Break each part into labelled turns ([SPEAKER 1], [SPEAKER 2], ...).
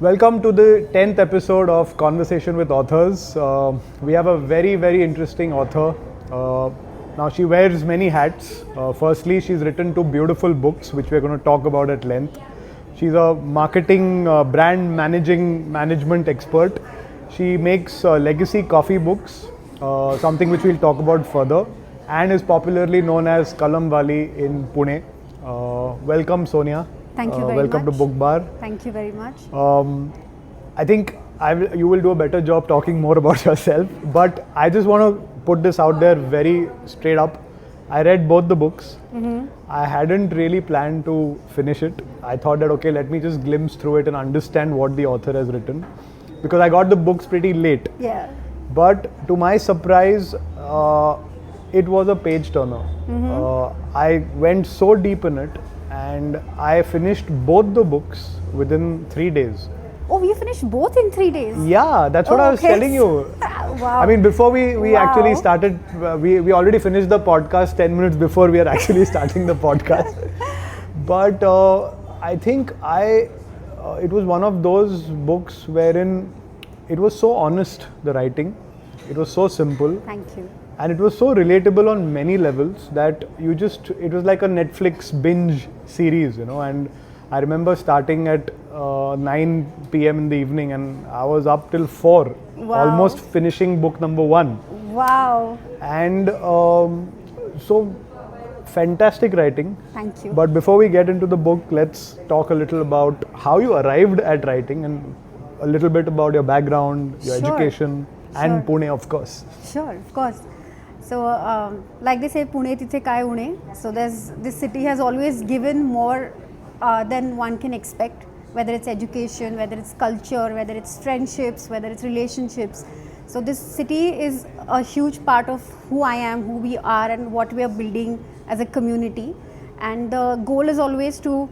[SPEAKER 1] Welcome to the 10th episode of Conversation with Authors. We have a very, very interesting author. Now, she wears many hats. Firstly, she's written two beautiful books, which we're going to talk about at length. She's a marketing, brand management expert. She makes legacy coffee books, something which we'll talk about further, and is popularly known as Kalam Wali in Pune. Welcome, Sonia.
[SPEAKER 2] Thank you very
[SPEAKER 1] welcome
[SPEAKER 2] much.
[SPEAKER 1] to Book Bar.
[SPEAKER 2] Thank you very much.
[SPEAKER 1] I think you will do a better job talking more about yourself, but I just want to put this out there very straight up. I read both the books. I hadn't really planned to finish it. I thought that, okay, let me just glimpse through it and understand what the author has written, because I got the books pretty late.
[SPEAKER 2] Yeah.
[SPEAKER 1] But to my surprise, it was a page turner. I went so deep in it, and I finished both the books within 3 days.
[SPEAKER 2] Oh, you finished both in 3 days?
[SPEAKER 1] Yeah, that's what I was telling you.
[SPEAKER 2] Wow.
[SPEAKER 1] I mean, before we
[SPEAKER 2] Wow.
[SPEAKER 1] actually started, we already finished the podcast 10 minutes before we are actually starting the podcast. But I think it was one of those books wherein it was so honest, the writing. It was so simple.
[SPEAKER 2] Thank you.
[SPEAKER 1] And it was so relatable on many levels that it was like a Netflix binge series, and I remember starting at 9 p.m. in the evening, and I was up till 4,
[SPEAKER 2] Wow.
[SPEAKER 1] almost finishing book number 1.
[SPEAKER 2] Wow.
[SPEAKER 1] And so fantastic writing.
[SPEAKER 2] Thank you.
[SPEAKER 1] But before we get into the book, let's talk a little about how you arrived at writing and a little bit about your background, your
[SPEAKER 2] Sure.
[SPEAKER 1] education, and
[SPEAKER 2] Sure.
[SPEAKER 1] Pune, of course.
[SPEAKER 2] Sure, of course. So, like they say, Pune tithe kai une. So, this city has always given more than one can expect, whether it's education, whether it's culture, whether it's friendships, whether it's relationships. So, this city is a huge part of who I am, who we are, and what we are building as a community. And the goal is always to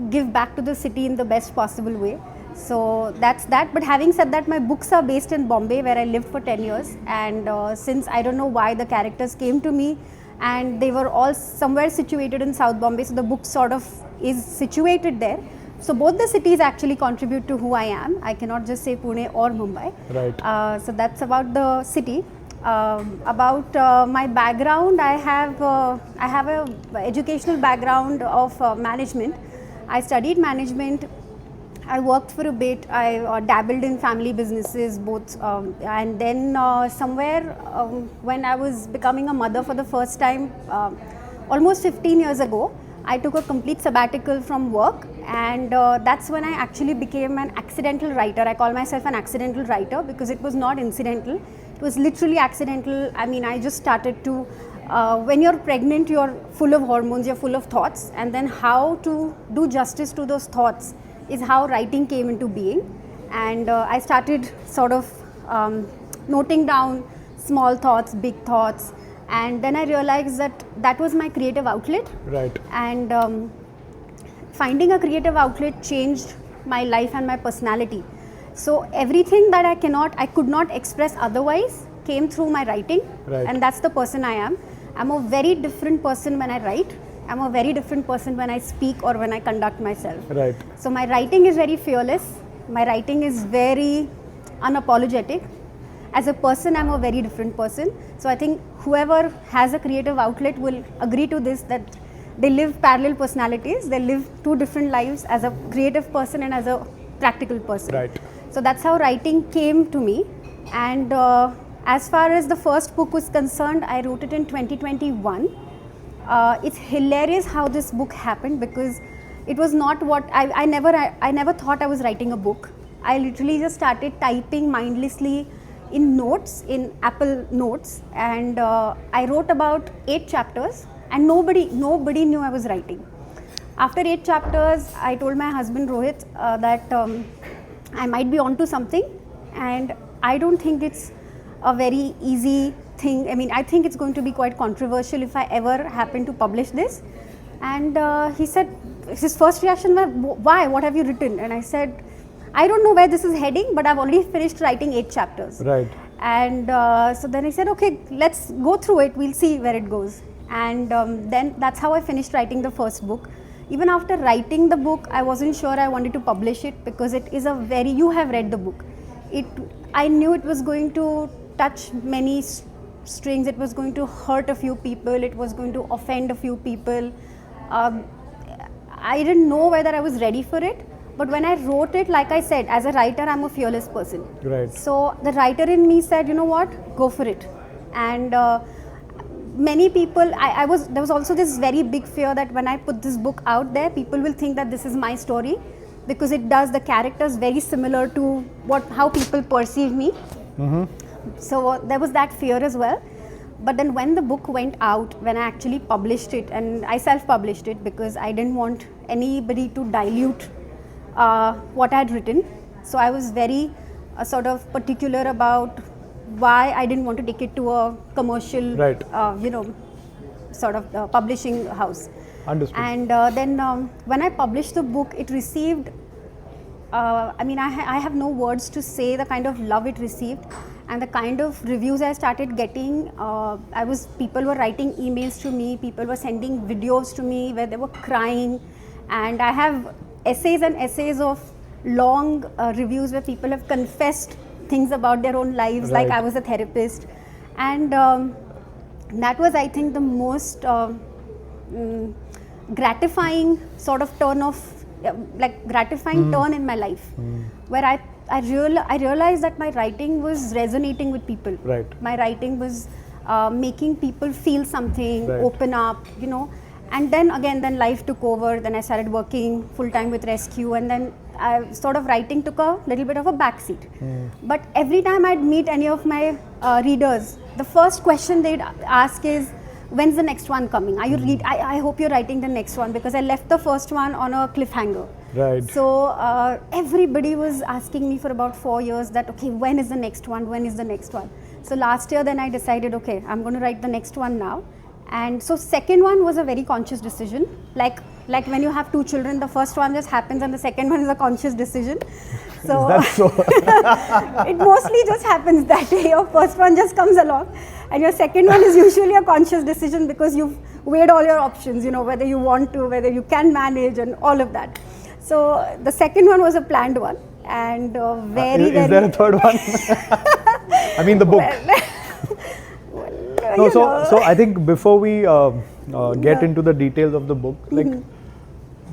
[SPEAKER 2] give back to the city in the best possible way. So that's that. But having said that, my books are based in Bombay, where I lived for 10 years. And since I don't know why the characters came to me, and they were all somewhere situated in South Bombay, so the book sort of is situated there. So both the cities actually contribute to who I am. I cannot just say Pune or Mumbai.
[SPEAKER 1] Right.
[SPEAKER 2] So that's about the city. About my background, I have a educational background of management. I studied management. I worked for a bit. I dabbled in family businesses, both, and then somewhere when I was becoming a mother for the first time, almost 15 years ago, I took a complete sabbatical from work, and that's when I actually became an accidental writer. I call myself an accidental writer because it was not incidental. It was literally accidental. I mean, I just started to, when you're pregnant, you're full of hormones, you're full of thoughts, and then how to do justice to those thoughts is how writing came into being. And I started sort of noting down small thoughts, big thoughts, and then I realized that was my creative outlet.
[SPEAKER 1] Right.
[SPEAKER 2] And finding a creative outlet changed my life and my personality. So everything that I could not express otherwise came through my writing.
[SPEAKER 1] Right.
[SPEAKER 2] And that's the person I am. I'm a very different person when I write. I'm a very different person when I speak or when I conduct myself.
[SPEAKER 1] Right.
[SPEAKER 2] So my writing is very fearless. My writing is very unapologetic. As a person, I'm a very different person. So I think whoever has a creative outlet will agree to this, that they live parallel personalities. They live two different lives, as a creative person and as a practical person.
[SPEAKER 1] Right.
[SPEAKER 2] So that's how writing came to me. And as far as the first book was concerned, I wrote it in 2021. It's hilarious how this book happened, because it was not what I never thought I was writing a book. I literally just started typing mindlessly in notes, in Apple Notes, and I wrote about 8 chapters, and nobody knew I was writing. After 8 chapters, I told my husband Rohit that I might be onto something, and I don't think it's a very easy thing. I mean, I think it's going to be quite controversial if I ever happen to publish this. And he said, his first reaction was, why? What have you written? And I said, I don't know where this is heading, but I've already finished writing 8 chapters.
[SPEAKER 1] Right.
[SPEAKER 2] And so then I said, okay, let's go through it. We'll see where it goes. And then that's how I finished writing the first book. even after writing the book, I wasn't sure I wanted to publish it, because it is a very, you have read the book. I knew it was going to touch many strings, it was going to hurt a few people, it was going to offend a few people. I didn't know whether I was ready for it, but when I wrote it, like I said, as a writer, I'm a fearless person.
[SPEAKER 1] Right.
[SPEAKER 2] So the writer in me said, you know what, go for it. And many people, there was also this very big fear that when I put this book out there, people will think that this is my story, because it does the characters very similar to how people perceive me. So there was that fear as well. But then when the book went out, when I actually published it, and I self-published it because I didn't want anybody to dilute what I had written. So I was very sort of particular about why I didn't want to take it to a commercial,
[SPEAKER 1] right.
[SPEAKER 2] Sort of publishing house.
[SPEAKER 1] Understood.
[SPEAKER 2] And then when I published the book, it received, I have no words to say the kind of love it received, and the kind of reviews I started getting. People were writing emails to me, people were sending videos to me where they were crying, and I have essays and essays of long reviews where people have confessed things about their own lives,
[SPEAKER 1] right.
[SPEAKER 2] like I was a therapist. And that was, I think, the most gratifying sort of turn in my life, where I realized that my writing was resonating with people.
[SPEAKER 1] Right.
[SPEAKER 2] My writing was making people feel something,
[SPEAKER 1] right.
[SPEAKER 2] open up, and then life took over. Then I started working full time with Rescue, and then writing took a little bit of a backseat. But every time I'd meet any of my readers, the first question they'd ask is, when's the next one coming? Are you I hope you're writing the next one, because I left the first one on a cliffhanger.
[SPEAKER 1] Right.
[SPEAKER 2] So everybody was asking me for about 4 years that, okay, when is the next one? When is the next one? So last year then I decided, okay, I'm going to write the next one now. And so second one was a very conscious decision. Like when you have two children, the first one just happens and the second one is a conscious decision. So,
[SPEAKER 1] is that so?
[SPEAKER 2] It mostly just happens that way. Your first one just comes along, and your second one is usually a conscious decision, because you've weighed all your options, whether you want to, whether you can manage, and all of that. So the second one was a planned one, and
[SPEAKER 1] is there a third one? I mean, the book. So I think before we get into the details of the book, like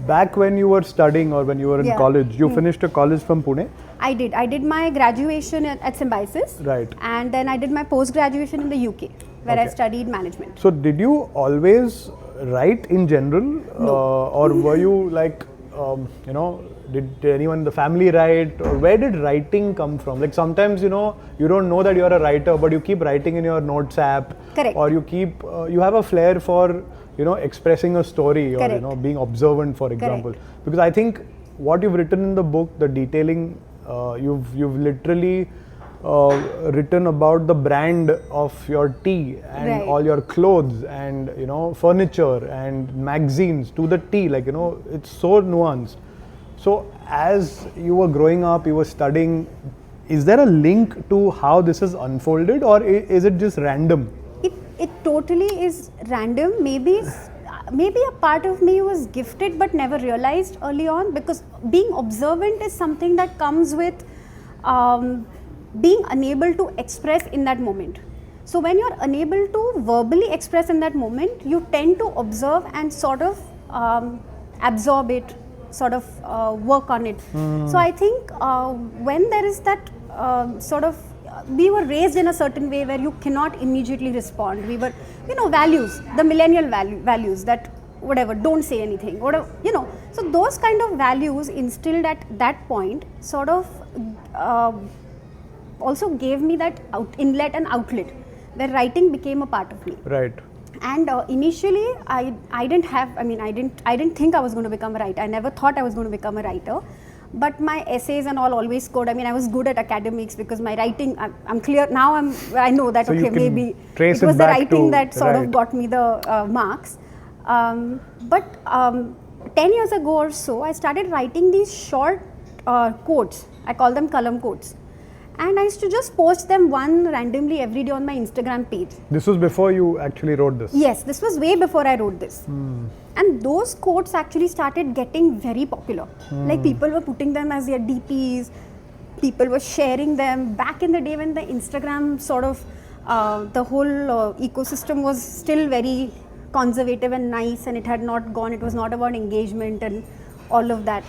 [SPEAKER 1] back when you were studying or when you were in college, you finished a college from Pune?
[SPEAKER 2] I did. I did my graduation at Symbiosis.
[SPEAKER 1] Right.
[SPEAKER 2] And then I did my post-graduation in the UK, where I studied management.
[SPEAKER 1] So did you always write in general?
[SPEAKER 2] No.
[SPEAKER 1] Or were you like, did anyone in the family write, or where did writing come from? Like sometimes, you don't know that you're a writer, but you keep writing in your notes app.
[SPEAKER 2] Correct.
[SPEAKER 1] Or you have a flair for, expressing a story.
[SPEAKER 2] Correct.
[SPEAKER 1] Or, being observant, for example.
[SPEAKER 2] Correct.
[SPEAKER 1] Because I think what you've written in the book, the detailing, you've literally written about the brand of your tea and
[SPEAKER 2] right.
[SPEAKER 1] all your clothes and furniture and magazines to the tea, like it's so nuanced. So as you were growing up, you were studying, is there a link to how this is unfolded, or is it just random?
[SPEAKER 2] It totally is random. Maybe a part of me was gifted but never realized early on, because being observant is something that comes with being unable to express in that moment. So when you're unable to verbally express in that moment, you tend to observe and sort of absorb it, sort of work on it. So I think when there is that we were raised in a certain way where you cannot immediately respond. We were, values, the millennial values that whatever, don't say anything, whatever, So those kind of values instilled at that point sort of also gave me that inlet and outlet where writing became a part of me.
[SPEAKER 1] Right.
[SPEAKER 2] And initially, I didn't think I was going to become a writer. I never thought I was going to become a writer. But my essays and all always scored. I was good at academics because my writing, I'm clear, now I know that,
[SPEAKER 1] so
[SPEAKER 2] okay, maybe
[SPEAKER 1] it
[SPEAKER 2] was the writing
[SPEAKER 1] to,
[SPEAKER 2] that sort
[SPEAKER 1] right.
[SPEAKER 2] of got me the marks. But 10 years ago or so, I started writing these short quotes. I call them column quotes. and I used to just post them one randomly every day on my Instagram page.
[SPEAKER 1] This was before you actually wrote this?
[SPEAKER 2] Yes, this was way before I wrote this. And those quotes actually started getting very popular. Like people were putting them as their DPs, people were sharing them. Back in the day when the Instagram sort of, the whole ecosystem was still very conservative and nice, and it had not gone, it was not about engagement and all of that.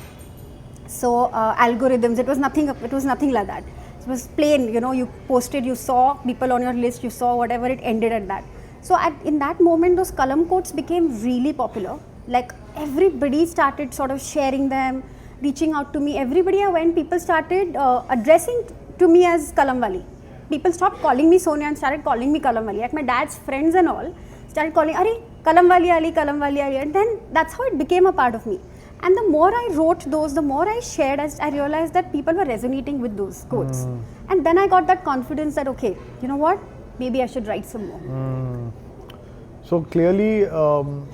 [SPEAKER 2] So algorithms, it was nothing like that. It was plain, you posted, you saw people on your list, you saw whatever, it ended at that. So in that moment, those column quotes became really popular. Like everybody started sort of sharing them, reaching out to me. Everybody I went, people started addressing to me as Kalamwali. People stopped calling me Sonia and started calling me Kalamwali. Like my dad's friends and all started calling, Are, Kalamwali Ali, Kalamwali Ali. And then that's how it became a part of me. And the more I wrote those, the more I shared, I realized that people were resonating with those quotes. And then I got that confidence that, okay, you know what, maybe I should write some more.
[SPEAKER 1] So clearly, all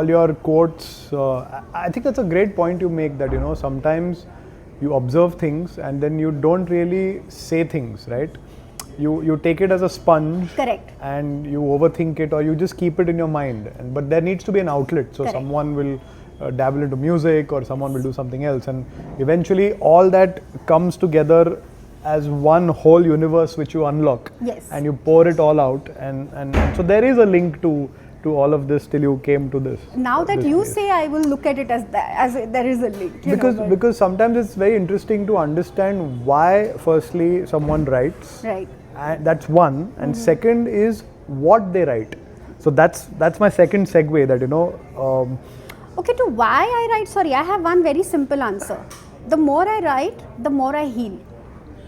[SPEAKER 1] your quotes, I think that's a great point you make, that, sometimes you observe things and then you don't really say things, right? You take it as a sponge.
[SPEAKER 2] Correct.
[SPEAKER 1] And you overthink it, or you just keep it in your mind. But there needs to be an outlet. So
[SPEAKER 2] Correct.
[SPEAKER 1] someone will dabble into music, or someone will do something else, and eventually all that comes together as one whole universe which you unlock.
[SPEAKER 2] Yes.
[SPEAKER 1] And you pour it all out, and so there is a link to all of this till you came to this.
[SPEAKER 2] Now that you
[SPEAKER 1] place.
[SPEAKER 2] say, I will look at it as there is a link.
[SPEAKER 1] Because sometimes it's very interesting to understand why firstly someone writes.
[SPEAKER 2] Right.
[SPEAKER 1] And that's one, and second is what they write. So that's my second segue, that
[SPEAKER 2] Okay, to why I write, sorry, I have one very simple answer. The more I write, the more I heal.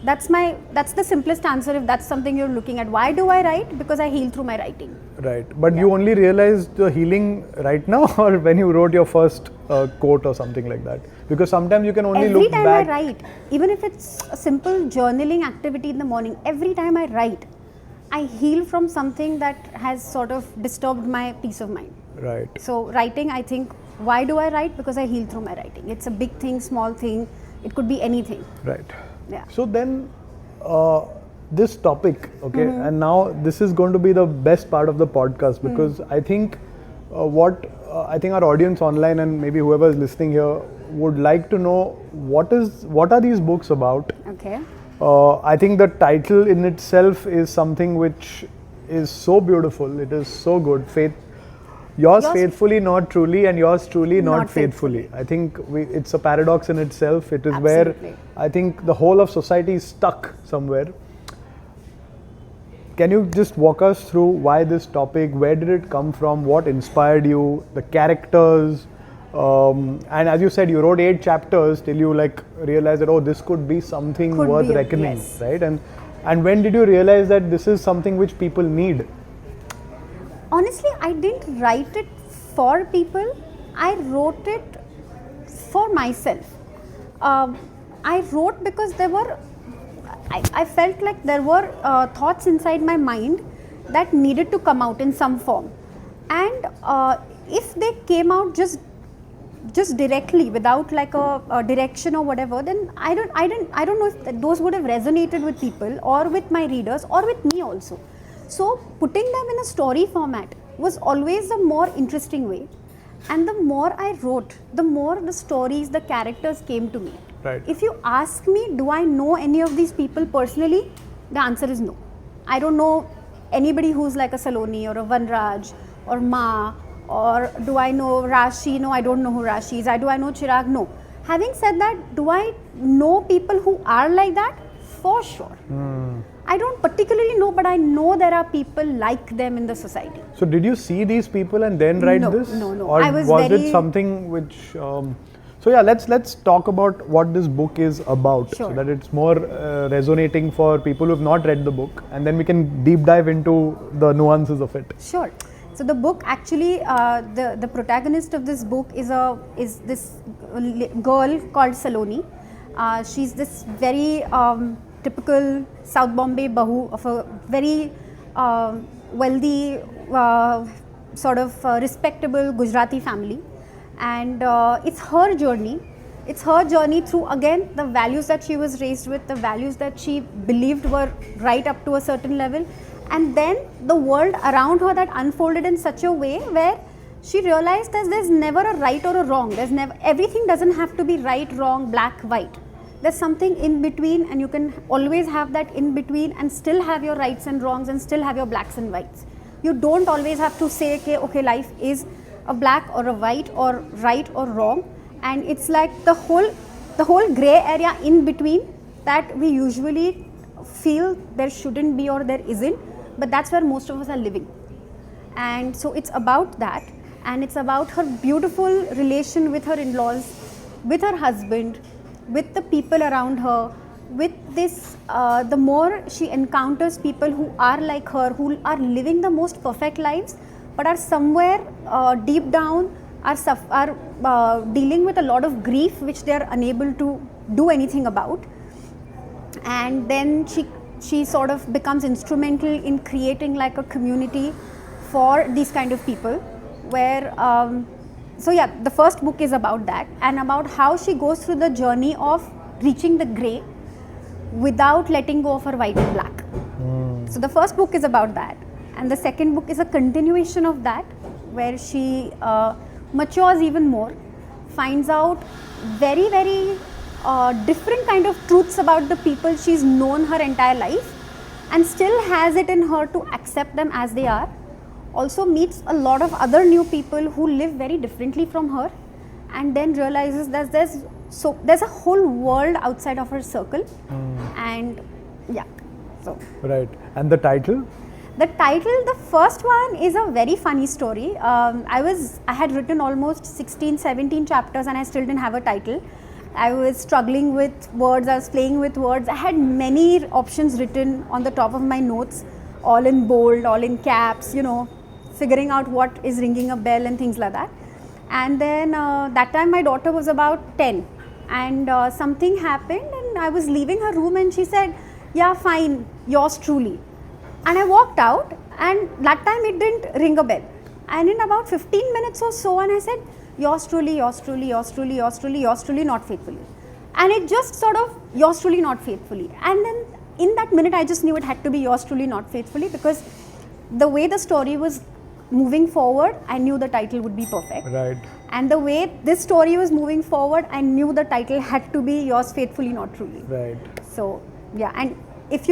[SPEAKER 2] That's the simplest answer if that's something you're looking at. Why do I write? Because I heal through my writing.
[SPEAKER 1] Right, but you only realized the healing right now, or when you wrote your first quote or something like that? Because sometimes you can only
[SPEAKER 2] Every
[SPEAKER 1] look
[SPEAKER 2] time
[SPEAKER 1] back.
[SPEAKER 2] I write, even if it's a simple journaling activity in the morning, every time I write, I heal from something that has sort of disturbed my peace of mind.
[SPEAKER 1] Right.
[SPEAKER 2] So writing, I think, why do I write? Because I heal through my writing. It's a big thing, small thing, it could be anything.
[SPEAKER 1] Right.
[SPEAKER 2] Yeah.
[SPEAKER 1] So then, this topic, okay, and now this is going to be the best part of the podcast, because I think I think our audience online and maybe whoever is listening here would like to know what are these books about.
[SPEAKER 2] Okay.
[SPEAKER 1] I think the title in itself is something which is so beautiful. It is so good. Yours faithfully, not truly, and yours truly, not faithfully. I think it's a paradox in itself. It is
[SPEAKER 2] Absolutely.
[SPEAKER 1] where I think the whole of society is stuck somewhere. Can you just walk us through why this topic? Where did it come from? What inspired you? The characters? And as you said, you wrote 8 chapters till you realized that, this could be something worth reckoning,
[SPEAKER 2] yes.
[SPEAKER 1] right? And when did you realize that this is something which people need?
[SPEAKER 2] Honestly, I didn't write it for people. I wrote it for myself. I wrote because I felt like there were thoughts inside my mind that needed to come out in some form. And if they came out just directly without a direction or whatever, then I don't know if those would have resonated with people or with my readers or with me also. So putting them in a story format was always a more interesting way, and the more I wrote, the more the stories, the characters came to me.
[SPEAKER 1] Right.
[SPEAKER 2] If you ask me, do I know any of these people personally? The answer is no. I don't know anybody who's like a Saloni or a Vanraj or Ma, or do I know Rashi? No, I don't know who Rashi is. Do I know Chirag? No. Having said that, do I know people who are like that? For sure. I don't particularly know, but I know there are people like them in the society.
[SPEAKER 1] So did you see these people and then write this?
[SPEAKER 2] No.
[SPEAKER 1] Or was it something which... So yeah, let's talk about what this book is about,
[SPEAKER 2] Sure.
[SPEAKER 1] so that it's more resonating for people who have not read the book, and then we can deep dive into the nuances of it.
[SPEAKER 2] Sure. So the book actually, the protagonist of this book is this girl called Saloni. She's this very typical South Bombay bahu of a very wealthy, sort of respectable Gujarati family, and it's her journey It's her journey through, again, the values that she was raised with, the values that she believed were right up to a certain level, and then the world around her that unfolded in such a way where she realized that there's never a right or a wrong. There's never, everything doesn't have to be right, wrong, black, white. There's something in between, and you can always have that in between and still have your rights and wrongs and still have your blacks and whites. You don't always have to say, okay, life is a black or a white or right or wrong. And it's like the whole gray area in between that we usually feel there shouldn't be or there isn't, but that's where most of us are living. And so it's about that, and it's about her beautiful relation with her in-laws, with her husband, with the people around her, with this, the more she encounters people who are like her, who are living the most perfect lives, but are somewhere deep down are dealing with a lot of grief which they are unable to do anything about. And then she sort of becomes instrumental in creating like a community for these kind of people, where so yeah, the first book is about that and about how she goes through the journey of reaching the grey without letting go of her white and black. So the first book is about that, and the second book is a continuation of that, where she matures even more, finds out very, very different kind of truths about the people she's known her entire life, and still has it in her to accept them as they are. Also meets a lot of other new people who live very differently from her, and then realizes that there's a whole world outside of her circle. And yeah, so
[SPEAKER 1] right. And the title?
[SPEAKER 2] The title, the first one, is a very funny story. I had written almost 16, 17 chapters and I still didn't have a title. I was struggling with words, I was playing with words. I had many options written on the top of my notes, all in bold, all in caps, figuring out what is ringing a bell and things like that. And then that time my daughter was about 10, and something happened and I was leaving her room and she said, "Yeah, fine, yours truly." And I walked out, and that time it didn't ring a bell. And in about 15 minutes or so, and I said, "Yours truly, yours truly, yours truly, yours truly, yours truly, not faithfully." And it just sort of, "Yours truly, not faithfully." And then in that minute, I just knew it had to be "Yours truly, not faithfully," because the way the story was moving forward, I knew the title would be perfect.
[SPEAKER 1] Right.
[SPEAKER 2] And the way this story was moving forward, I knew the title had to be "Yours faithfully, not truly."
[SPEAKER 1] Right.
[SPEAKER 2] So yeah, and if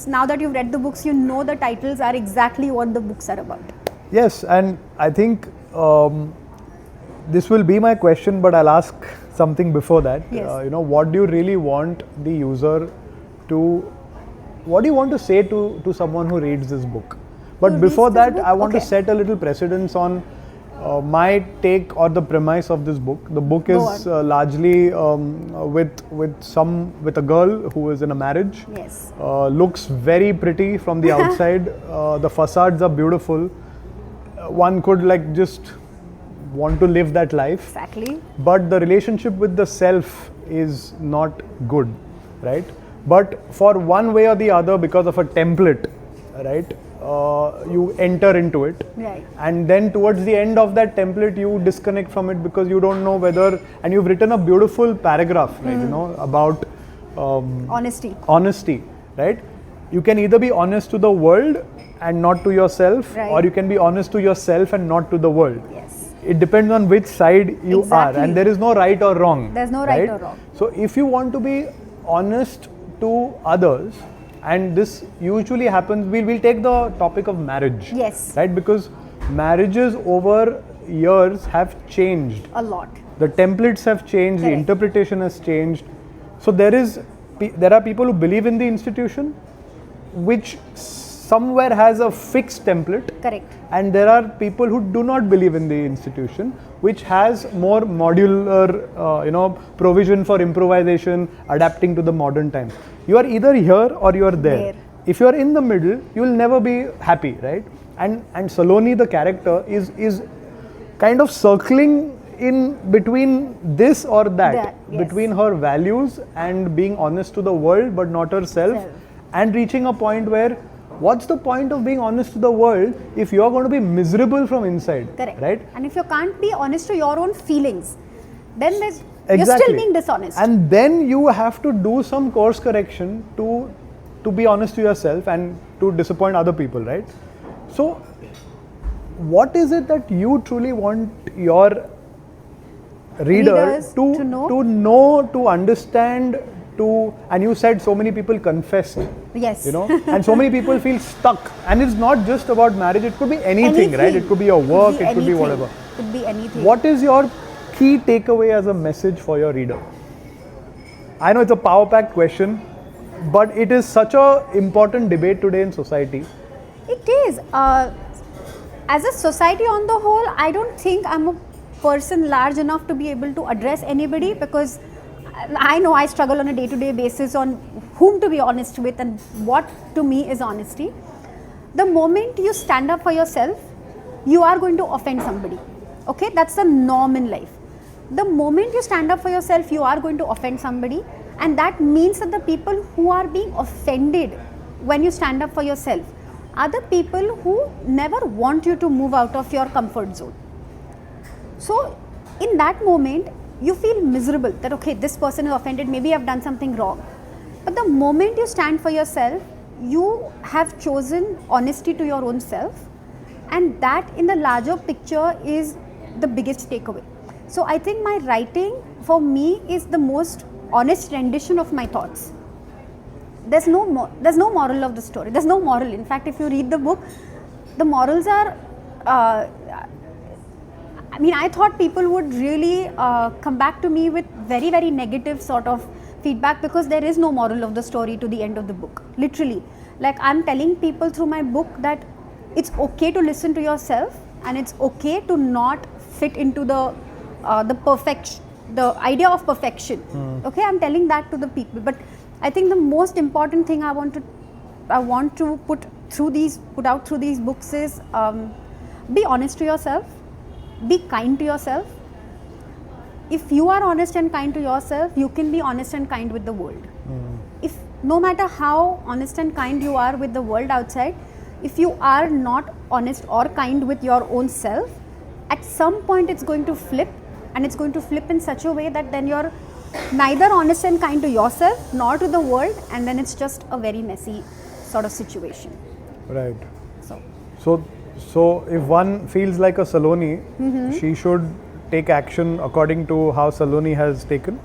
[SPEAKER 2] now that you've read the books, you know the titles are exactly what the books are about.
[SPEAKER 1] Yes, and I think this will be my question, but I'll ask something before that.
[SPEAKER 2] Yes.
[SPEAKER 1] What do you really want the user to, what do you want to say to someone who reads this book? But before that, I want to set a little precedence on my take or the premise of this book. The book is largely with a girl who is in a marriage.
[SPEAKER 2] Yes.
[SPEAKER 1] Looks very pretty from the outside. The facades are beautiful. One could just want to live that life.
[SPEAKER 2] Exactly.
[SPEAKER 1] But the relationship with the self is not good, right? But for one way or the other, because of a template, right? You enter into it,
[SPEAKER 2] right,
[SPEAKER 1] and then towards the end of that template you disconnect from it because you don't know whether, and you've written a beautiful paragraph, right, about honesty, right? You can either be honest to the world and not to yourself,
[SPEAKER 2] right,
[SPEAKER 1] or you can be honest to yourself and not to the world.
[SPEAKER 2] Yes.
[SPEAKER 1] It depends on which side you are, and there is no right or wrong.
[SPEAKER 2] There's no right or wrong.
[SPEAKER 1] So if you want to be honest to others, and this usually happens, we'll take the topic of marriage.
[SPEAKER 2] Yes.
[SPEAKER 1] Right? Because marriages over years have changed.
[SPEAKER 2] A lot.
[SPEAKER 1] The templates have changed,
[SPEAKER 2] Correct.
[SPEAKER 1] The interpretation has changed. So there are people who believe in the institution, which somewhere has a fixed template.
[SPEAKER 2] Correct.
[SPEAKER 1] And there are people who do not believe in the institution, which has more modular, provision for improvisation, adapting to the modern times. You are either here or you are there. If you are in the middle, you will never be happy, right? And Saloni, the character, is kind of circling in between this or that,
[SPEAKER 2] yes,
[SPEAKER 1] between her values and being honest to the world but not herself, and reaching a point where, what's the point of being honest to the world if you're going to be miserable from inside?
[SPEAKER 2] Correct.
[SPEAKER 1] Right?
[SPEAKER 2] And if you can't be honest to your own feelings, then You're still being dishonest.
[SPEAKER 1] And then you have to do some course correction to be honest to yourself and to disappoint other people, right? So, what is it that you truly want your reader to know, to understand, and you said so many people confessed.
[SPEAKER 2] Yes.
[SPEAKER 1] You know, and so many people feel stuck. And it's not just about marriage, it could be anything, right? It could be your work, it could be whatever.
[SPEAKER 2] It could be anything.
[SPEAKER 1] What is your key takeaway as a message for your reader? I know it's a power-packed question, but it is such an important debate today in society.
[SPEAKER 2] It is. As a society on the whole, I don't think I'm a person large enough to be able to address anybody, because I know I struggle on a day-to-day basis on whom to be honest with and what to me is honesty. The moment you stand up for yourself, you are going to offend somebody. Okay, that's the norm in life. The moment you stand up for yourself, you are going to offend somebody, and that means that the people who are being offended when you stand up for yourself are the people who never want you to move out of your comfort zone. So in that moment, you feel miserable that, okay, this person is offended, maybe I've done something wrong. But the moment you stand for yourself, you have chosen honesty to your own self, and that in the larger picture is the biggest takeaway. So I think my writing for me is the most honest rendition of my thoughts. There's no moral of the story. There's no moral. In fact, if you read the book, the morals are, I thought people would really come back to me with very, very negative sort of feedback, because there is no moral of the story to the end of the book. Literally. Like, I'm telling people through my book that it's okay to listen to yourself, and it's okay to not fit into the idea of perfection. Okay, I'm telling that to the people. But I think the most important thing I want to put out through these books is be honest to yourself, be kind to yourself. If you are honest and kind to yourself, you can be honest and kind with the world. If no matter how honest and kind you are with the world outside, if you are not honest or kind with your own self, at some point it's going to flip, and it's going to flip in such a way that then you're neither honest and kind to yourself nor to the world, and then it's just a very messy sort of situation.
[SPEAKER 1] Right. So if one feels like a Saloni, she should take action according to how Saloni has taken?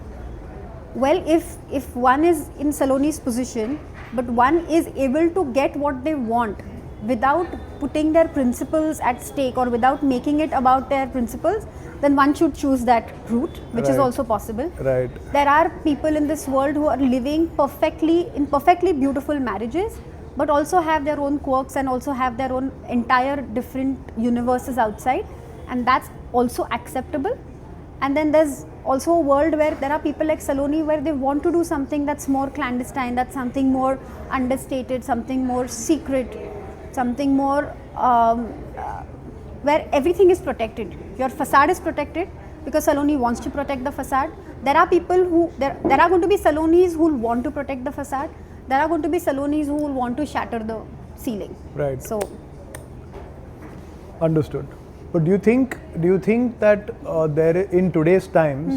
[SPEAKER 2] Well, if one is in Saloni's position, but one is able to get what they want without putting their principles at stake or without making it about their principles, then one should choose that route, which is also possible.
[SPEAKER 1] Right.
[SPEAKER 2] There are people in this world who are living perfectly beautiful marriages, but also have their own quirks and also have their own entire different universes outside, and that's also acceptable. And then there's also a world where there are people like Saloni where they want to do something that's more clandestine, that's something more understated, something more secret, something more where everything is protected. Your facade is protected because Saloni wants to protect the facade. There are people who, there are going to be Salonis who will want to protect the facade. There are going to be Salonis who will want to shatter the ceiling.
[SPEAKER 1] Right.
[SPEAKER 2] So,
[SPEAKER 1] understood. But do you think that there in today's times,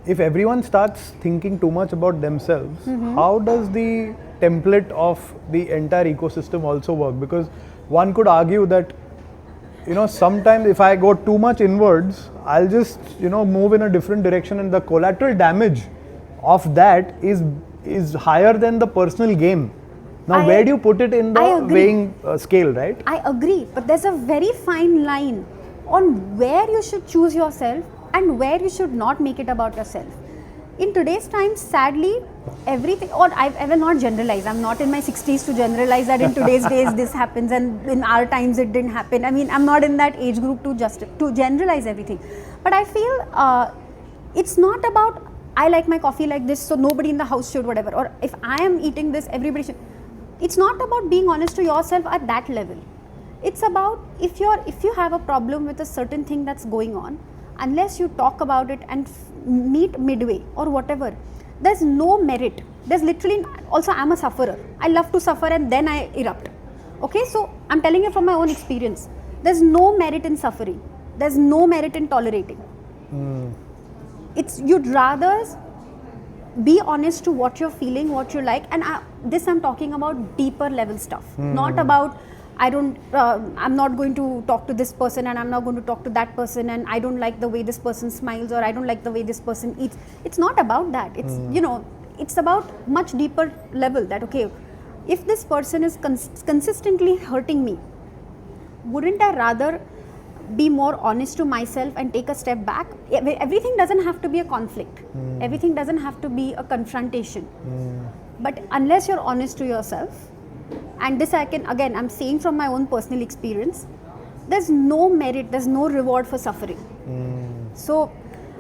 [SPEAKER 1] if everyone starts thinking too much about themselves, how does the template of the entire ecosystem also work? Because one could argue that, sometimes if I go too much inwards, I'll just, move in a different direction, and the collateral damage of that is higher than the personal gain. Now, where do you put it in the weighing scale, right?
[SPEAKER 2] I agree, but there's a very fine line on where you should choose yourself and where you should not make it about yourself. In today's times, sadly, everything, or I will not generalize, I'm not in my 60s to generalize that in today's days this happens and in our times it didn't happen. I'm not in that age group to generalize everything. But I feel it's not about, I like my coffee like this, so nobody in the house should, whatever. Or if I am eating this, everybody should. It's not about being honest to yourself at that level. It's about if you have a problem with a certain thing that's going on, unless you talk about it and meet midway or whatever, there's no merit. There's literally, also I'm a sufferer. I love to suffer and then I erupt. Okay, so I'm telling you from my own experience. There's no merit in suffering. There's no merit in tolerating. it's you'd rather be honest to what you're feeling, what you like, and I'm talking about deeper level stuff, not about I'm not going to talk to this person and I'm not going to talk to that person and I don't like the way this person smiles or I don't like the way this person eats. It's not about that. It's it's about much deeper level, that okay, if this person is consistently hurting me, wouldn't I rather be more honest to myself and take a step back? Everything doesn't have to be a conflict. Everything doesn't have to be a confrontation. But unless you're honest to yourself, and this I'm saying from my own personal experience, there's no merit, there's no reward for suffering. So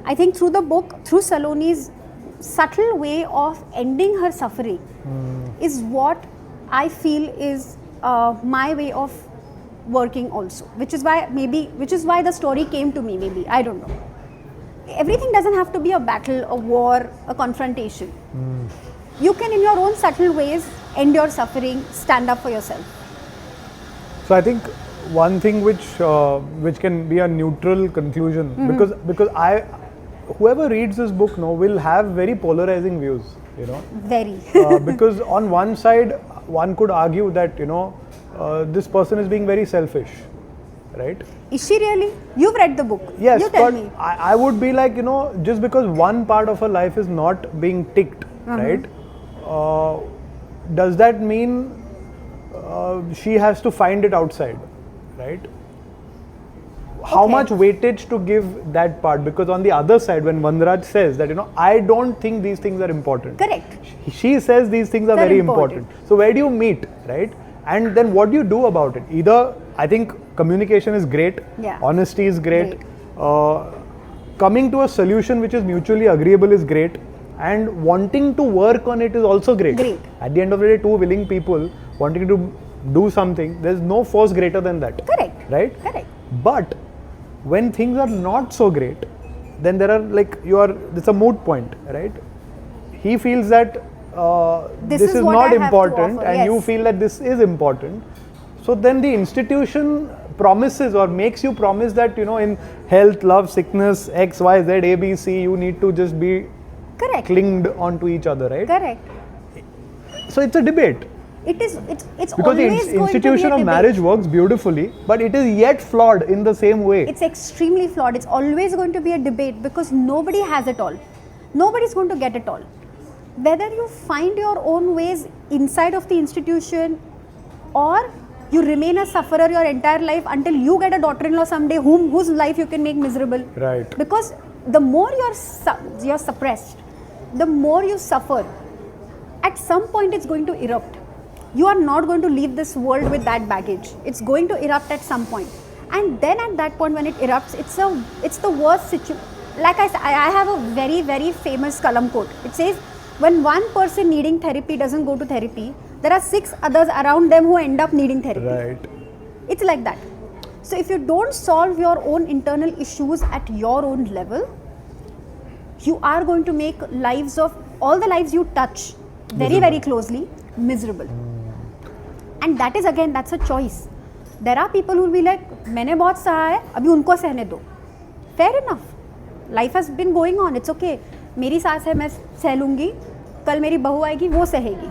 [SPEAKER 2] I think through the book, through Saloni's subtle way of ending her suffering is what I feel is my way of working also, which is why the story came to me, maybe, I don't know. Everything doesn't have to be a battle, a war, a confrontation. You can, in your own subtle ways, end your suffering, stand up for yourself.
[SPEAKER 1] So I think one thing which can be a neutral conclusion, because whoever reads this book will have very polarizing views,
[SPEAKER 2] Very.
[SPEAKER 1] because on one side one could argue that this person is being very selfish, right?
[SPEAKER 2] Is she really? You've read the book.
[SPEAKER 1] Yes,
[SPEAKER 2] you tell
[SPEAKER 1] but
[SPEAKER 2] me.
[SPEAKER 1] I would be like, just because one part of her life is not being ticked, right? Does that mean she has to find it outside, right? How much weightage to give that part? Because on the other side, when Vandraj says that, I don't think these things are important.
[SPEAKER 2] Correct.
[SPEAKER 1] She says these things are very important. So where do you meet, right? And then what do you do about it? Either, I think communication is great, honesty is great. Coming to a solution which is mutually agreeable is great, and wanting to work on it is also great. At the end of the day, two willing people wanting to do something, there's no force greater than that.
[SPEAKER 2] Correct.
[SPEAKER 1] Right?
[SPEAKER 2] Correct.
[SPEAKER 1] But when things are not so great, then there are it's a moot point, right? He feels that this is not important, and you feel that this is important. So then the institution promises or makes you promise that, in health, love, sickness, X, Y, Z, A, B, C, you need to just be clinged onto each other, right?
[SPEAKER 2] Correct.
[SPEAKER 1] So it's a debate.
[SPEAKER 2] It's
[SPEAKER 1] because
[SPEAKER 2] always
[SPEAKER 1] the institution of marriage works beautifully, but it is yet flawed in the same way.
[SPEAKER 2] It's extremely flawed. It's always going to be a debate because nobody has it all. Nobody's going to get it all. Whether you find your own ways inside of the institution or you remain a sufferer your entire life until you get a daughter-in-law someday whose life you can make miserable.
[SPEAKER 1] Right.
[SPEAKER 2] Because the more you're suppressed, the more you suffer, at some point it's going to erupt. You are not going to leave this world with that baggage. It's going to erupt at some point. And then at that point when it erupts, it's the worst situation. Like I said, I have a very, very famous Kalam quote. It says, when one person needing therapy doesn't go to therapy, there are 6 others around them who end up needing therapy.
[SPEAKER 1] Right.
[SPEAKER 2] It's like that. So if you don't solve your own internal issues at your own level, you are going to make lives of all the lives you touch very, very closely miserable. And that is again, that's a choice. There are people who will be like, मैंने बहुत सहा है, अभी उनको सहने दो. Fair enough. Life has been going on. It's okay. मेरी सास है, मैं सह लूँगी. कल मेरी बहू आएगी, वो सहेगी.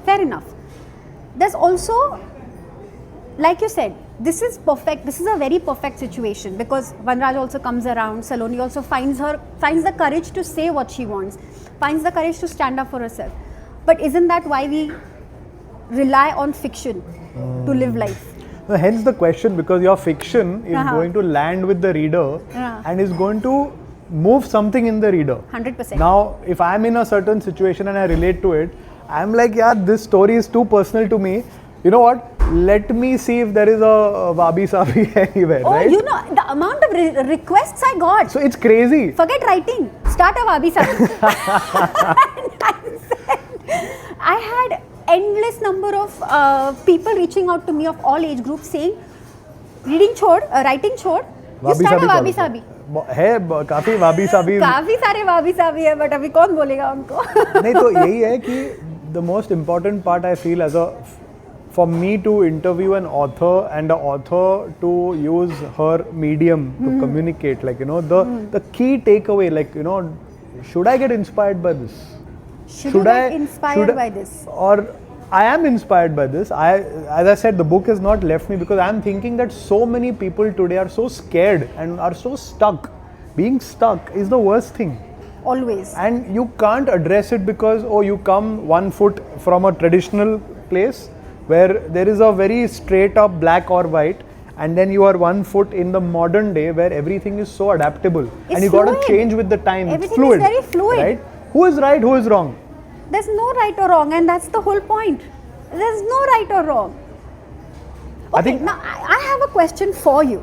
[SPEAKER 2] Fair enough. There's also, like you said, this is perfect. This is a very perfect situation because Vanraj also comes around. Saloni also finds the courage to say what she wants, finds the courage to stand up for herself. But isn't that why we rely on fiction to live life?
[SPEAKER 1] Hence the question, because your fiction is going to land with the reader and is going to move something in the reader.
[SPEAKER 2] 100%.
[SPEAKER 1] Now, if I'm in a certain situation and I relate to it, I'm like, yeah, this story is too personal to me. You know what? Let me see if there is a Wabi Sabi anywhere, right?
[SPEAKER 2] You know, the amount of requests I got.
[SPEAKER 1] So it's crazy.
[SPEAKER 2] Forget writing. Start a Wabi Sabi. I had endless number of people reaching out to me of all age groups saying, writing chhod, you start a Wabi Sabi.
[SPEAKER 1] है काफी वाबी साबी,
[SPEAKER 2] काफी सारे वाबी साबी है, but अभी कौन बोलेगा उनको?
[SPEAKER 1] नहीं तो यही है कि the most important part I feel as a for me to interview an author and an author to use her medium to communicate, like, the key takeaway, like, should I get inspired by this?
[SPEAKER 2] Should I get inspired by this?
[SPEAKER 1] Or I am inspired by this. As I said, the book has not left me because I am thinking that so many people today are so scared and are so stuck. Being stuck is the worst thing.
[SPEAKER 2] Always.
[SPEAKER 1] And you can't address it because, you come 1 foot from a traditional place where there is a very straight up black or white, and then you are 1 foot in the modern day where everything is so adaptable.
[SPEAKER 2] It's
[SPEAKER 1] and you got to
[SPEAKER 2] fluid.
[SPEAKER 1] change with the time.
[SPEAKER 2] Everything
[SPEAKER 1] it's fluid.
[SPEAKER 2] is very fluid.
[SPEAKER 1] Right? Who is right, who is wrong?
[SPEAKER 2] There's no right or wrong, and that's the whole point. There's no right or wrong. Okay,
[SPEAKER 1] I think
[SPEAKER 2] now I have a question for you.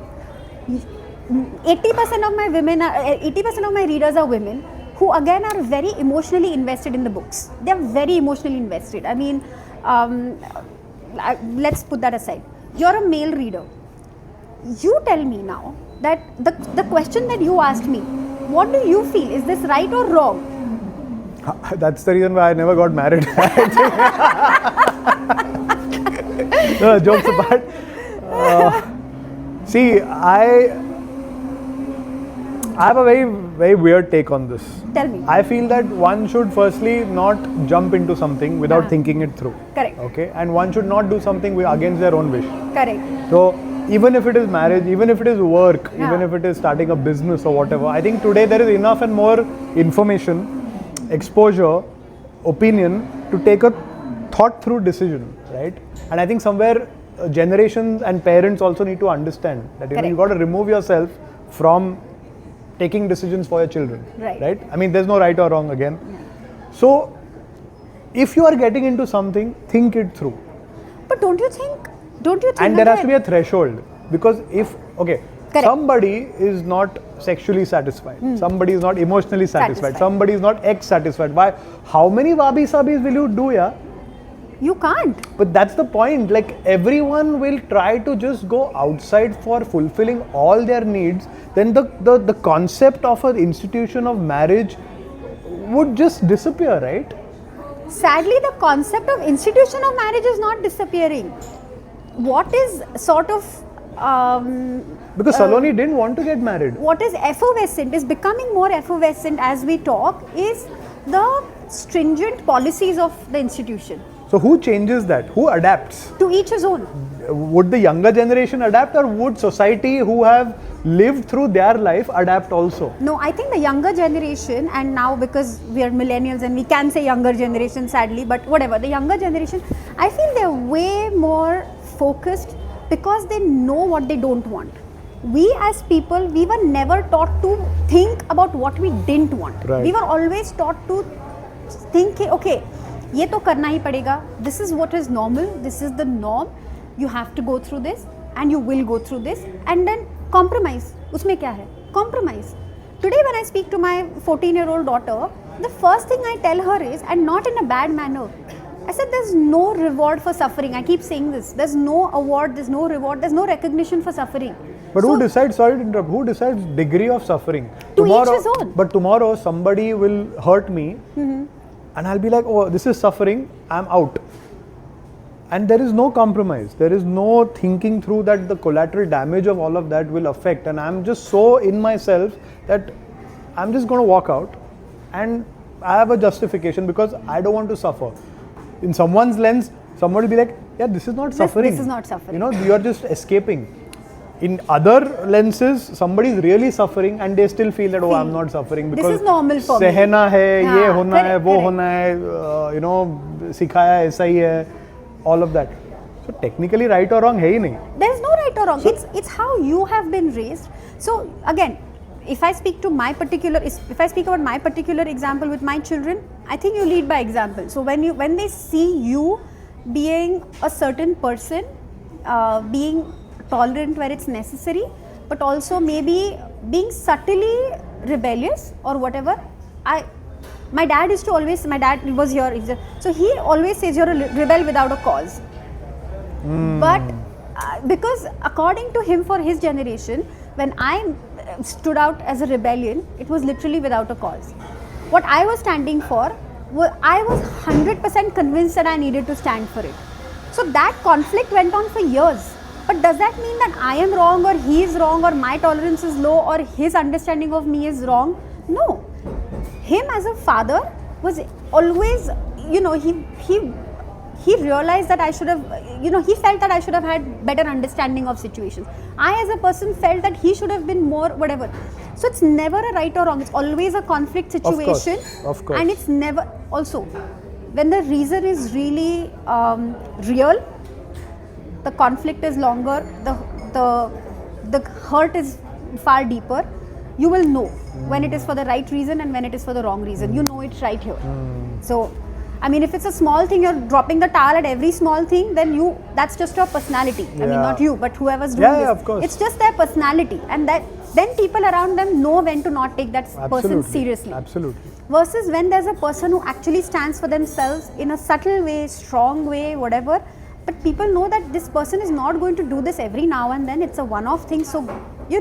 [SPEAKER 2] 80% of my 80% of my readers are women who again are very emotionally invested in the books. They are very emotionally invested. I mean, let's put that aside. You're a male reader. You tell me now that the question that you asked me, what do you feel? Is this right or wrong?
[SPEAKER 1] That's the reason why I never got married. No, jokes apart. See, I have a very, very weird take on this.
[SPEAKER 2] Tell me.
[SPEAKER 1] I feel that one should firstly not jump into something without thinking it through.
[SPEAKER 2] Correct.
[SPEAKER 1] Okay, and one should not do something against their own wish.
[SPEAKER 2] Correct.
[SPEAKER 1] So even if it is marriage, even if it is work,
[SPEAKER 2] Yeah.
[SPEAKER 1] even if it is starting a business or whatever, I think today there is enough and more information, exposure, opinion to take a thought through decision, right? And I think somewhere generations and parents also need to understand that you got to remove yourself from taking decisions for your children,
[SPEAKER 2] Right.
[SPEAKER 1] I mean, there's no right or wrong again. So if you are getting into something, think it through.
[SPEAKER 2] But don't you think?
[SPEAKER 1] And there has to be a threshold, because if
[SPEAKER 2] Correct.
[SPEAKER 1] somebody is not sexually satisfied, somebody is not emotionally satisfied, somebody is not satisfied, why? How many wabi sabis will you do, yeah?
[SPEAKER 2] You can't.
[SPEAKER 1] But that's the point. Like, everyone will try to just go outside for fulfilling all their needs. Then the concept of an institution of marriage would just disappear, right?
[SPEAKER 2] Sadly, the concept of institution of marriage is not disappearing. What is sort of
[SPEAKER 1] Because Saloni didn't want to get married.
[SPEAKER 2] what is effervescent, is becoming more effervescent as we talk, is the stringent policies of the institution.
[SPEAKER 1] So who changes that? Who adapts?
[SPEAKER 2] To each his own.
[SPEAKER 1] Would the younger generation adapt, or would society who have lived through their life adapt also?
[SPEAKER 2] No, I think the younger generation, and now because we are millennials and we can say younger generation sadly, but whatever, the younger generation, I feel they're way more focused because they know what they don't want. We as people, we were never taught to think about what we didn't want.
[SPEAKER 1] Right.
[SPEAKER 2] We were always taught to think, okay, ये तो करना ही पड़ेगा. This is what is normal. This is the norm. You have to go through this, and you will go through this, and then compromise. उसमें क्या है? Compromise. Today, when I speak to my 14-year-old daughter, the first thing I tell her is, and not in a bad manner, I said, there's no reward for suffering. I keep saying this. There's no award, there's no reward, there's no recognition for suffering.
[SPEAKER 1] But who decides, sorry to interrupt, who decides degree of suffering?
[SPEAKER 2] To each his own.
[SPEAKER 1] But tomorrow somebody will hurt me, and I'll be like, oh, this is suffering, I'm out. And there is no compromise. There is no thinking through that the collateral damage of all of that will affect. And I'm just so in myself that I'm just going to walk out, and I have a justification because I don't want to suffer. In someone's lens, someone will be like, yeah, this is not suffering.
[SPEAKER 2] This is not suffering.
[SPEAKER 1] You are just escaping. In other lenses, somebody is really suffering and they still feel that, oh, I'm not suffering because
[SPEAKER 2] this is normal for me.
[SPEAKER 1] सहना है, ये होना है,
[SPEAKER 2] correct,
[SPEAKER 1] वो
[SPEAKER 2] correct.
[SPEAKER 1] होना है, सिखाया है, ऐसा ही है, all of that. So technically right or wrong है ही नहीं.
[SPEAKER 2] There is no right or wrong. It's how you have been raised. So again, if I speak about my particular example with my children, I think you lead by example. So when they see you being a certain person, being tolerant where it's necessary, but also maybe being subtly rebellious or whatever. My dad was here, so he always says you're a rebel without a cause. But because according to him, for his generation, when I stood out as a rebellion, it was literally without a cause. What I was standing for, I was 100% convinced that I needed to stand for it. So that conflict went on for years. But does that mean that I am wrong or he is wrong or my tolerance is low or his understanding of me is wrong? No. Him as a father was always, he realized that I should have, he felt that I should have had better understanding of situations. I as a person felt that he should have been more whatever. So it's never a right or wrong. It's always a conflict situation.
[SPEAKER 1] Of course.
[SPEAKER 2] And it's never, also, when the reason is really real, the conflict is longer, the hurt is far deeper. You will know when it is for the right reason and when it is for the wrong reason. You know it right here. So, I mean, if it's a small thing, you're dropping the towel at every small thing, then that's just your personality. I mean, not you, but whoever's doing this.
[SPEAKER 1] Yeah, of course.
[SPEAKER 2] It's just their personality, and that then people around them know when to not take that person seriously.
[SPEAKER 1] Absolutely.
[SPEAKER 2] Versus when there's a person who actually stands for themselves in a subtle way, strong way, whatever. But people know that this person is not going to do this every now and then. It's a one-off thing. So, you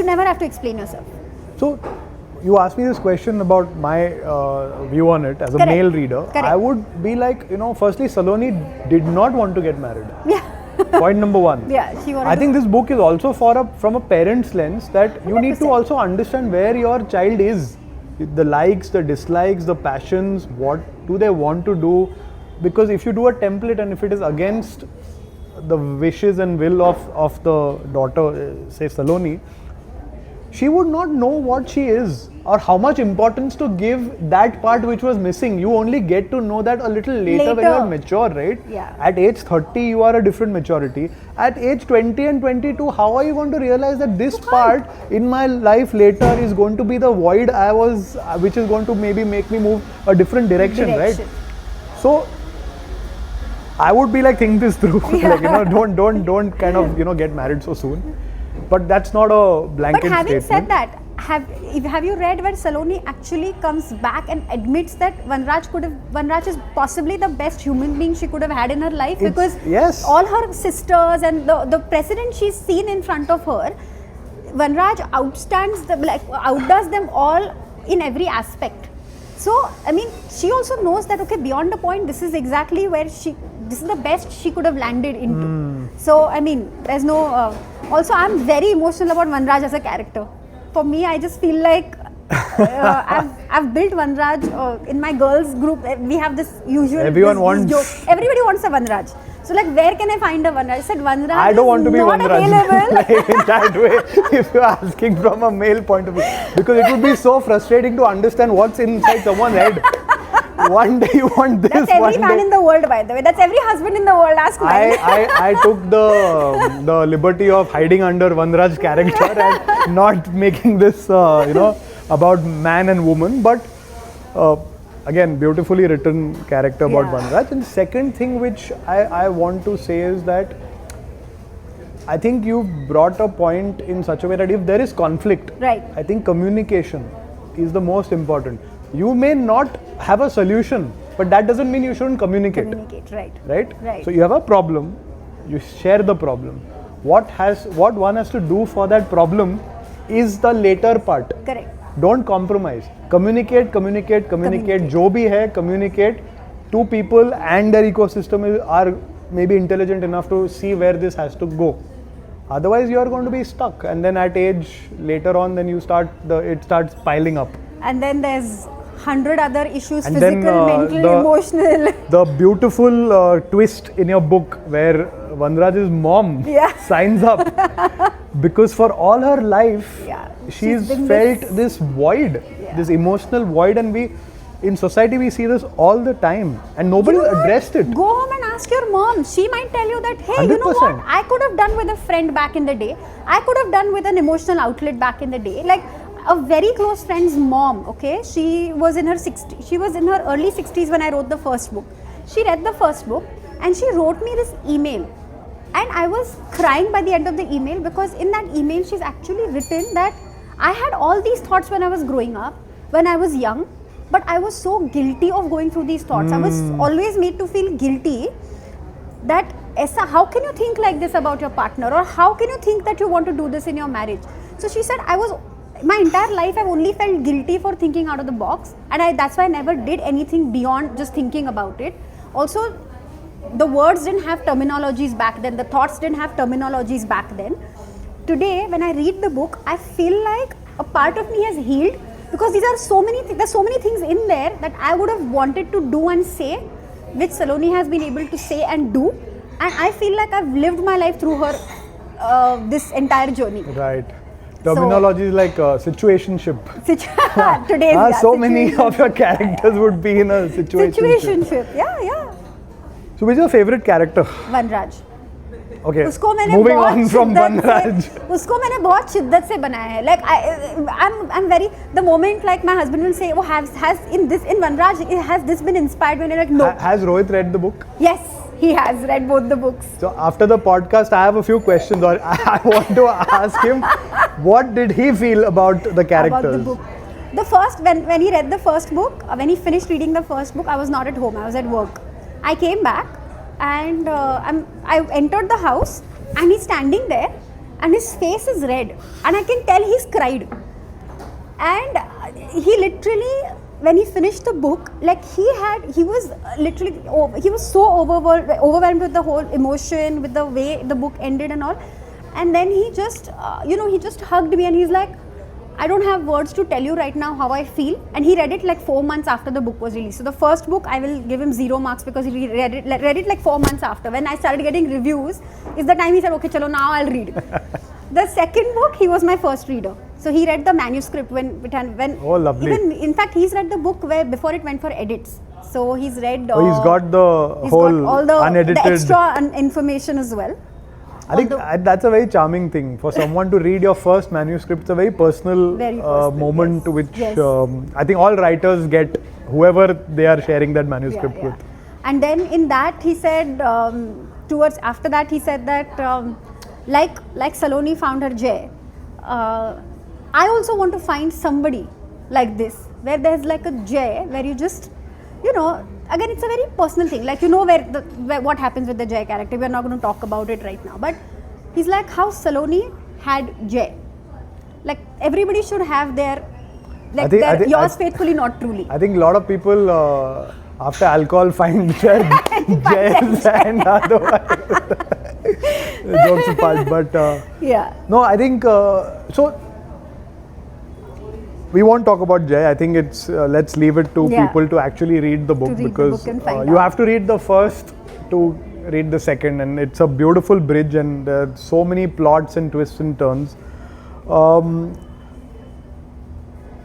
[SPEAKER 2] never have to explain yourself.
[SPEAKER 1] So, you asked me this question about my view on it as a male reader.
[SPEAKER 2] Correct.
[SPEAKER 1] I would be like, firstly, Saloni did not want to get married.
[SPEAKER 2] Yeah.
[SPEAKER 1] Point number one.
[SPEAKER 2] Yeah, she wanted
[SPEAKER 1] I think this book is also from a parent's lens, that you 100%. Need to also understand where your child is. The likes, the dislikes, the passions, what do they want to do. Because if you do a template and if it is against the wishes and will of the daughter, say Saloni, she would not know what she is or how much importance to give that part which was missing. You only get to know that a little later. When you are mature, right?
[SPEAKER 2] Yeah.
[SPEAKER 1] At age 30, you are a different maturity. At age 20 and 22, how are you going to realize that this part in my life later is going to be the void which is going to maybe make me move a different direction. Right? So, I would be like, think this through.
[SPEAKER 2] Yeah.
[SPEAKER 1] Like, don't kind of, get married so soon. But that's not a blanket statement.
[SPEAKER 2] But having said that, have you read where Saloni actually comes back and admits that Vanraj is possibly the best human being she could have had in her life, because all her sisters and the precedent she's seen in front of her, Vanraj outdoes them all in every aspect. So, I mean, she also knows that, okay, beyond a point, this is exactly where this is the best she could have landed into. So, I mean, there's no, also I'm very emotional about Vanraj as a character. For me, I just feel like I've built Vanraj in my girls group. We have this usual joke. Everybody wants a Vanraj. So, like, where can I find a Vanraj? I said, Vanraj
[SPEAKER 1] I don't want to be
[SPEAKER 2] not
[SPEAKER 1] Vanraj.
[SPEAKER 2] available.
[SPEAKER 1] Like, in that way, if you're asking from a male point of view. Because it would be so frustrating to understand what's inside someone's head. One day you want this,
[SPEAKER 2] that's every man in the world, by the way. That's every husband in the world. Ask mine.
[SPEAKER 1] I took the liberty of hiding under Vanraj's character and not making this, about man and woman. But again, beautifully written character about Vanraj. And second thing which I want to say is that I think you brought a point in such a way that if there is conflict,
[SPEAKER 2] right,
[SPEAKER 1] I think communication is the most important. You may not have a solution, but that doesn't mean you shouldn't communicate. Right? So you have a problem, you share the problem. What one has to do for that problem is the later part.
[SPEAKER 2] Correct.
[SPEAKER 1] Don't compromise. Communicate. Jo bhi hai, communicate. Two people and their ecosystem are maybe intelligent enough to see where this has to go. Otherwise, you are going to be stuck. And then at age later on, then it starts piling up.
[SPEAKER 2] And then there's 100 other issues, and physical, mental, emotional.
[SPEAKER 1] The beautiful twist in your book where Vanraj's mom signs up because for all her life she's felt this void, this emotional void, and in society we see this all the time and nobody addressed it.
[SPEAKER 2] Go home and ask your mom. She might tell you that, hey,
[SPEAKER 1] 100%.
[SPEAKER 2] You know what, I could have done with a friend back in the day. I could have done with an emotional outlet back in the day. Like, a very close friend's mom, okay, she was in her early 60s when I wrote the first book. She read the first book and she wrote me this email, and I was crying by the end of the email, because in that email she's actually written that I had all these thoughts when I was growing up, when I was young, but I was so guilty of going through these thoughts. I was always made to feel guilty that, Essa, how can you think like this about your partner, or how can you think that you want to do this in your marriage? So she said, my entire life I've only felt guilty for thinking out of the box, and that's why I never did anything beyond just thinking about it. Also, the words didn't have terminologies back then, the thoughts didn't have terminologies back then. Today, when I read the book, I feel like a part of me has healed, because there's so many things in there that I would have wanted to do and say, which Saloni has been able to say and do, and I feel like I've lived my life through her this entire journey.
[SPEAKER 1] Right. Terminology is like situationship.
[SPEAKER 2] Today's
[SPEAKER 1] so many of your characters would be in a situationship.
[SPEAKER 2] Yeah.
[SPEAKER 1] So which is your favorite character?
[SPEAKER 2] Vanraj.
[SPEAKER 1] Okay.
[SPEAKER 2] उसको मैंने
[SPEAKER 1] Moving
[SPEAKER 2] बहुत
[SPEAKER 1] on from
[SPEAKER 2] शिद्दत
[SPEAKER 1] वनराज.
[SPEAKER 2] से उसको मैंने बहुत शिद्दत से बनाया है. Like I'm very, the moment like my husband will say, oh, has in Vanraj, has this been inspired? When you're like, no.
[SPEAKER 1] Has Rohit read the book?
[SPEAKER 2] Yes, he has read both the books.
[SPEAKER 1] So after the podcast, I have a few questions, or I want to ask him, what did he feel about the characters?
[SPEAKER 2] About the book. The first, when he read the first book, when he finished reading the first book, I was not at home, I was at work. I came back and I entered the house, and he's standing there and his face is red and I can tell he's cried. And he literally, when he finished the book, like he was so overwhelmed with the whole emotion, with the way the book ended and all. And then he just, he just hugged me and he's like, I don't have words to tell you right now how I feel. And he read it like 4 months after the book was released. So the first book, I will give him 0 marks because he read it like 4 months after. When I started getting reviews, is the time he said, okay, chalo, now I'll read. The second book, he was my first reader. So he read the manuscript when
[SPEAKER 1] oh, lovely.
[SPEAKER 2] Even, in fact, he's read the book before it went for edits. So he's read.
[SPEAKER 1] He's got the whole
[SPEAKER 2] all the
[SPEAKER 1] unedited.
[SPEAKER 2] The extra information as well.
[SPEAKER 1] I think that's a very charming thing for someone to read your first manuscript. It's a very personal, moment,
[SPEAKER 2] yes,
[SPEAKER 1] which
[SPEAKER 2] yes.
[SPEAKER 1] I think all writers get, whoever they are sharing that manuscript with.
[SPEAKER 2] And then in that he said, after that he said that like Saloni found her Jay, I also want to find somebody like this, where there's like a Jay, where you just, again, it's a very personal thing. Like, what happens with the Jay character. We're not going to talk about it right now. But he's like how Saloni had Jay. Like, everybody should have their, like, yours faithfully, not truly.
[SPEAKER 1] I think a lot of people, after alcohol, find their Jays and otherwise. Jokes apart. But, no, I think, so, we won't talk about Jay. I think it's let's leave it to people to actually read the book, because you have to read the first to read the second, and it's a beautiful bridge, and there are so many plots and twists and turns.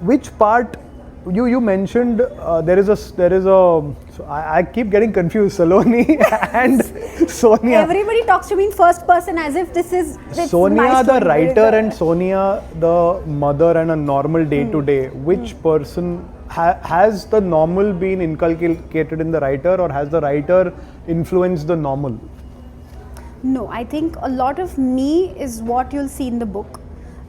[SPEAKER 1] Which part you mentioned? There is a. So I keep getting confused. Saloni and Sonia.
[SPEAKER 2] Everybody talks to me in first person as if this is
[SPEAKER 1] Sonia the writer and Sonia the mother and a normal day to day. Which person has the normal been inculcated in the writer, or has the writer influenced the normal?
[SPEAKER 2] No, I think a lot of me is what you'll see in the book.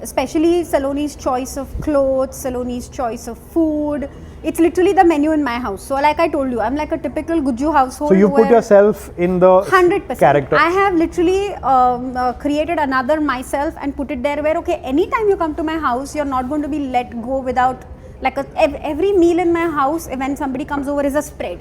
[SPEAKER 2] Especially Saloni's choice of clothes, Saloni's choice of food. It's literally the menu in my house. So like I told you, I'm like a typical Gujju household.
[SPEAKER 1] So you put yourself in the
[SPEAKER 2] 100%
[SPEAKER 1] character.
[SPEAKER 2] I have literally created another myself and put it there, where, okay, anytime you come to my house, you're not going to be let go without, like, every meal in my house, when somebody comes over, is a spread.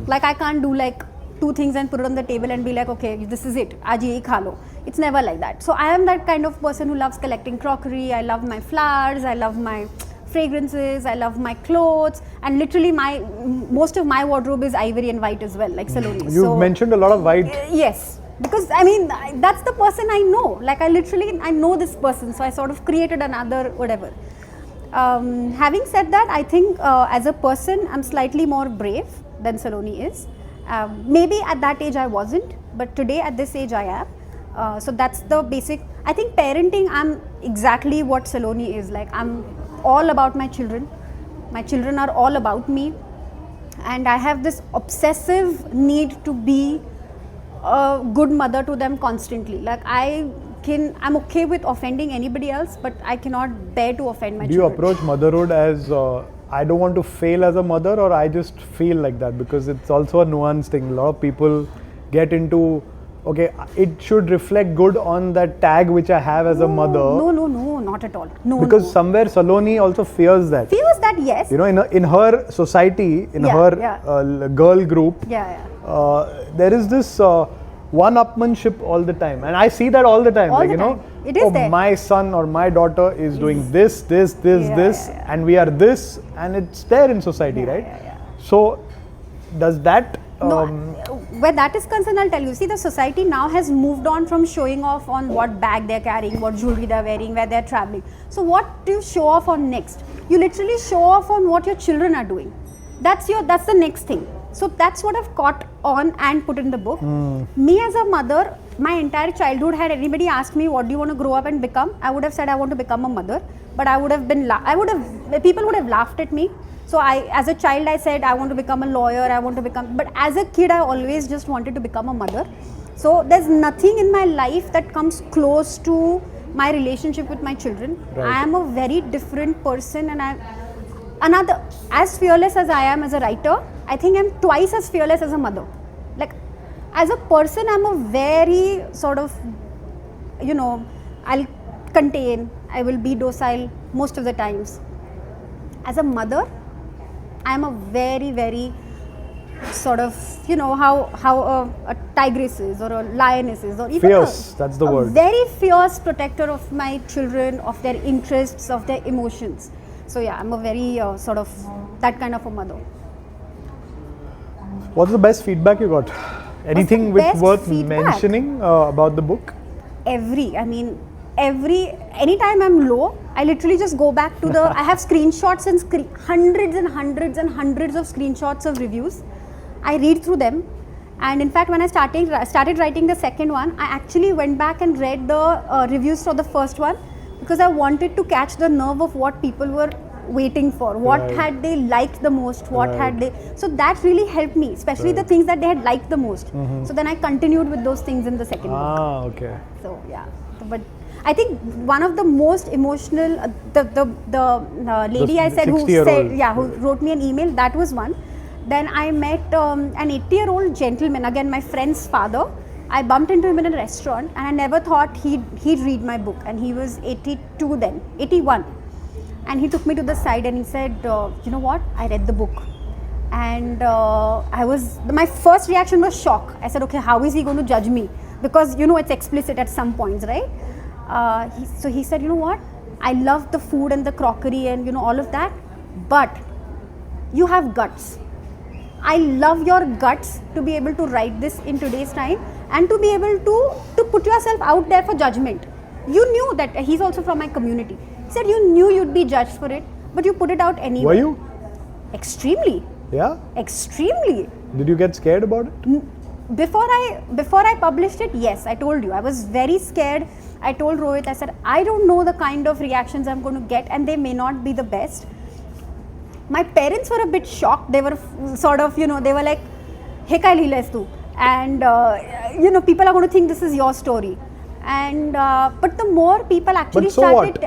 [SPEAKER 2] Like, I can't do like 2 things and put it on the table and be like, okay, this is it, aaj ye kha lo. It's never like that. So I am that kind of person who loves collecting crockery. I love my flowers, I love my fragrances, I love my clothes, and literally most of my wardrobe is ivory and white as well, like Saloni.
[SPEAKER 1] You've mentioned a lot of white.
[SPEAKER 2] Yes, because I mean, that's the person I know. Like, I know this person, so I sort of created another whatever. Having said that, I think as a person, I'm slightly more brave than Saloni is. Maybe at that age I wasn't, but today at this age I am. So that's the basic. I think parenting, I'm exactly what Saloni is. Like, I'm all about my children. My children are all about me, and I have this obsessive need to be a good mother to them constantly. Like, I'm okay with offending anybody else, but I cannot bear to offend my children.
[SPEAKER 1] Do you approach motherhood as I don't want to fail as a mother, or I just feel like that? Because it's also a nuanced thing. A lot of people get into okay, it should reflect good on that tag which I have as a mother.
[SPEAKER 2] No, not at all. No,
[SPEAKER 1] Because
[SPEAKER 2] no.
[SPEAKER 1] somewhere Saloni also fears that.
[SPEAKER 2] Feels that, yes.
[SPEAKER 1] You know, in her society, in
[SPEAKER 2] Yeah,
[SPEAKER 1] her
[SPEAKER 2] yeah.
[SPEAKER 1] girl group,
[SPEAKER 2] Yeah.
[SPEAKER 1] there is this one-upmanship all the time, and I see that all the time.
[SPEAKER 2] All
[SPEAKER 1] like
[SPEAKER 2] the
[SPEAKER 1] you know,
[SPEAKER 2] time. It is there.
[SPEAKER 1] my son or my daughter is doing this,
[SPEAKER 2] Yeah.
[SPEAKER 1] and we are this, and it's there in society, right?
[SPEAKER 2] Yeah.
[SPEAKER 1] So, does that?
[SPEAKER 2] No, where that is concerned, I'll tell you. See, the society now has moved on from showing off on what bag they're carrying, what jewelry they're wearing, where they're traveling. So, what do you show off on next? You literally show off on what your children are doing. That's the next thing. So that's what I've caught on and put in the book. Me as a mother, my entire childhood, had anybody asked me what do you want to grow up and become, I would have said I want to become a mother. But I would have been, people would have laughed at me. So as a child, I said I want to become a lawyer, but as a kid, I always just wanted to become a mother. So there's nothing in my life that comes close to my relationship with my children.
[SPEAKER 1] Right.
[SPEAKER 2] I am a very different person, and as fearless as I am as a writer, I think I'm twice as fearless as a mother. Like, as a person, I'm a very sort of, I'll contain, I will be docile most of the times. As a mother, I'm a very, very sort of, how a tigress is, or a lioness is, or even
[SPEAKER 1] Fierce, that's the word.
[SPEAKER 2] Very fierce protector of my children, of their interests, of their emotions. So yeah, I'm a very sort of that kind of a mother.
[SPEAKER 1] What's the best feedback you got? Anything which worth
[SPEAKER 2] feedback?
[SPEAKER 1] mentioning about the book?
[SPEAKER 2] Anytime I'm low, I literally just go back to I have screenshots and hundreds and hundreds and hundreds of screenshots of reviews. I read through them, and in fact when I started writing the second one, I actually went back and read the reviews for the first one, because I wanted to catch the nerve of what people were waiting for, what had they liked the most, so that really helped me, especially the things that they had liked the most. So then I continued with those things in the second book.
[SPEAKER 1] Okay.
[SPEAKER 2] So yeah, but I think one of the most emotional, the lady I said who wrote me an email, that was one. Then I met an 80-year-old gentleman, again my friend's father. I bumped into him in a restaurant, and I never thought he'd read my book, and he was 82 then, 81. And he took me to the side and he said, you know what, I read the book. And my first reaction was shock. I said, okay, how is he going to judge me? Because, it's explicit at some points, right? So he said, you know what, I love the food and the crockery and, all of that, but you have guts. I love your guts to be able to write this in today's time, and to be able to put yourself out there for judgment. You knew that he's also from my community. He said you knew you'd be judged for it, but you put it out anyway.
[SPEAKER 1] Were you?
[SPEAKER 2] Extremely.
[SPEAKER 1] Yeah?
[SPEAKER 2] Extremely.
[SPEAKER 1] Did you get scared about it?
[SPEAKER 2] Before I published it, yes, I told you. I was very scared. I told Rohit, I said, I don't know the kind of reactions I'm going to get, and they may not be the best. My parents were a bit shocked. They were sort of, they were like, hey, kai lihilas tu? And, people are going to think this is your story. And, but the more people actually
[SPEAKER 1] but so
[SPEAKER 2] started...
[SPEAKER 1] What?